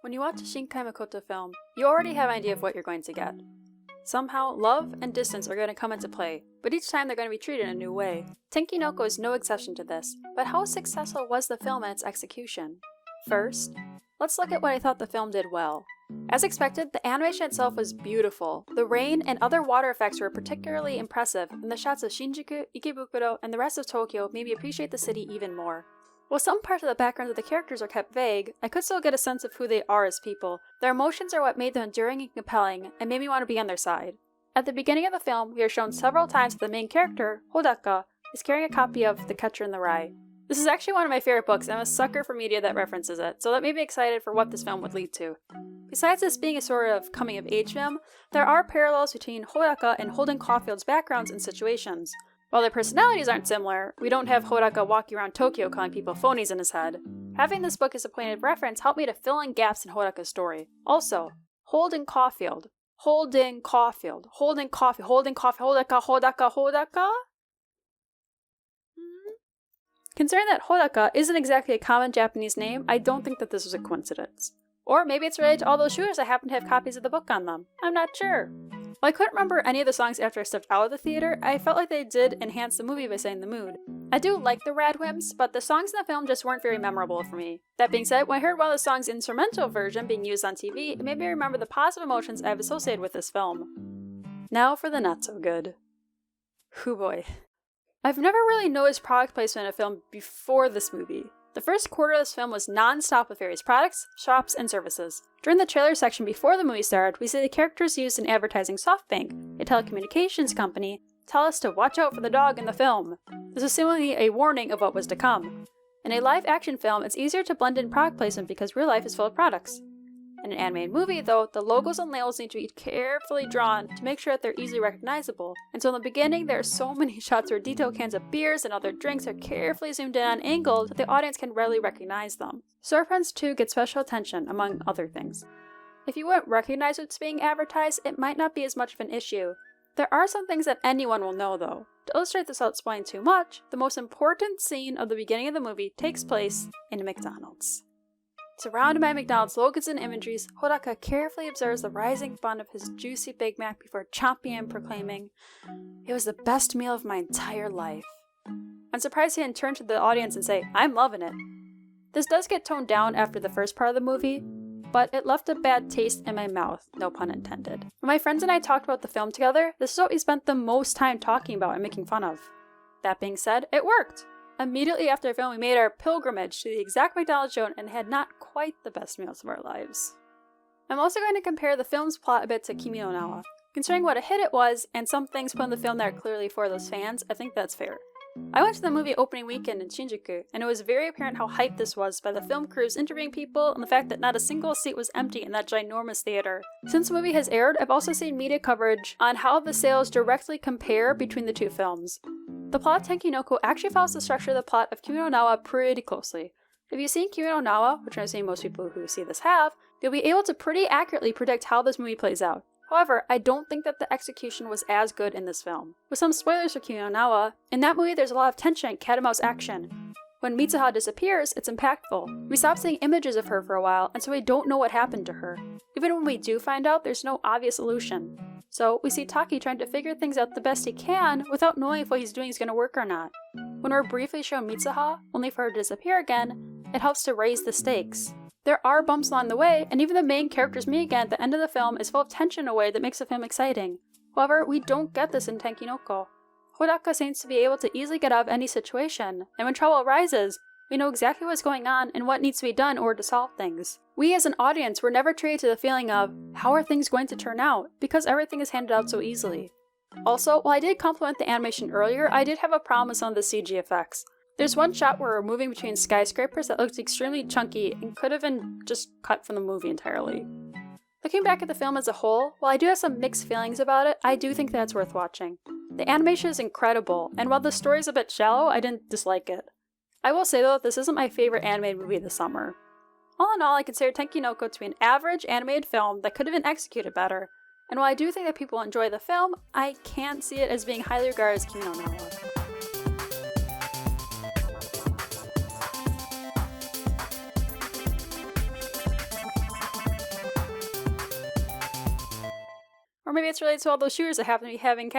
When you watch a Shinkai Makoto film, you already have an idea of what you're going to get. Somehow, love and distance are going to come into play, but each time they're going to be treated in a new way. Tenki no Ko is no exception to this, but how successful was the film in its execution? First, let's look at what I thought the film did well. As expected, the animation itself was beautiful. The rain and other water effects were particularly impressive, and the shots of Shinjuku, Ikebukuro, and the rest of Tokyo made me appreciate the city even more. While some parts of the background of the characters are kept vague, I could still get a sense of who they are as people. Their emotions are what made them enduring and compelling, and made me want to be on their side. At the beginning of the film, we are shown several times that the main character, Hodaka, is carrying a copy of The Catcher in the Rye. This is actually one of my favorite books, and I'm a sucker for media that references it, so that made me excited for what this film would lead to. Besides this being a sort of coming-of-age film, there are parallels between Hodaka and Holden Caulfield's backgrounds and situations. While their personalities aren't similar, we don't have Hodaka walking around Tokyo calling people phonies in his head. Having this book as a point of reference helped me to fill in gaps in Hodaka's story. Also, Holden Caulfield. Hodaka, Hodaka? Considering that Hodaka isn't exactly a common Japanese name, I don't think that this was a coincidence. Or maybe it's related to all those shooters that happen to have copies of the book on them. I'm not sure. While I couldn't remember any of the songs after I stepped out of the theater, I felt like they did enhance the movie by setting the mood. I do like the Radwimps, but the songs in the film just weren't very memorable for me. That being said, when I heard one of the songs' instrumental version being used on TV, it made me remember the positive emotions I've associated with this film. Now for the not so good. Hoo boy. I've never really noticed product placement in a film before this movie. The first quarter of this film was non-stop with various products, shops, and services. During the trailer section before the movie started, we see the characters used in advertising SoftBank, a telecommunications company, tell us to watch out for the dog in the film. This is seemingly a warning of what was to come. In a live-action film, it's easier to blend in product placement because real life is full of products. In an animated movie, though, the logos and labels need to be carefully drawn to make sure that they're easily recognizable. And so in the beginning, there are so many shots where detailed cans of beers and other drinks are carefully zoomed in on angles that the audience can readily recognize them. Storefronts too get special attention, among other things. If you wouldn't recognize what's being advertised, it might not be as much of an issue. There are some things that anyone will know, though. To illustrate this without spoiling too much, the most important scene of the beginning of the movie takes place in a McDonald's. Surrounded by McDonald's logos and imageries, Hodaka carefully observes the rising bun of his juicy Big Mac before chomping and proclaiming, "It was the best meal of my entire life." I'm surprised he didn't turn to the audience and say, "I'm loving it." This does get toned down after the first part of the movie, but it left a bad taste in my mouth, no pun intended. When my friends and I talked about the film together, this is what we spent the most time talking about and making fun of. That being said, it worked! Immediately after the film, we made our pilgrimage to the exact McDonald's shown and had not quite the best meals of our lives. I'm also going to compare the film's plot a bit to Kimi no Na wa. Considering what a hit it was, and some things put in the film that are clearly for those fans, I think that's fair. I went to the movie opening weekend in Shinjuku, and it was very apparent how hyped this was by the film crews interviewing people and the fact that not a single seat was empty in that ginormous theater. Since the movie has aired, I've also seen media coverage on how the sales directly compare between the two films. The plot of Tenki no Ko actually follows the structure of the plot of Kimi no Na wa pretty closely. If you've seen Kimi no Na wa, which I'm assuming most people who see this have, you'll be able to pretty accurately predict how this movie plays out. However, I don't think that the execution was as good in this film. With some spoilers for Kimi no Na wa, in that movie there's a lot of tension and cat and mouse action. When Mitsuha disappears, it's impactful. We stop seeing images of her for a while, and so we don't know what happened to her. Even when we do find out, there's no obvious solution. So, we see Taki trying to figure things out the best he can without knowing if what he's doing is going to work or not. When we're briefly shown Mitsuha, only for her to disappear again, it helps to raise the stakes. There are bumps along the way, and even the main characters meet again at the end of the film is full of tension in a way that makes the film exciting. However, we don't get this in Tenki no Ko. Hodaka seems to be able to easily get out of any situation, and when trouble arises, we know exactly what's going on and what needs to be done in order to solve things. We as an audience were never treated to the feeling of, how are things going to turn out, because everything is handed out so easily. Also, while I did compliment the animation earlier, I did have a problem with some of the CG effects. There's one shot where we're moving between skyscrapers that looks extremely chunky and could have been just cut from the movie entirely. Looking back at the film as a whole, while I do have some mixed feelings about it, I do think that it's worth watching. The animation is incredible, and while the story is a bit shallow, I didn't dislike it. I will say though that this isn't my favorite animated movie this summer. All in all, I consider Tenki no Ko to be an average animated film that could have been executed better, and while I do think that people enjoy the film, I can't see it as being highly regarded as Kimi no Na wa. Or maybe it's related to all those shooters that happen to be having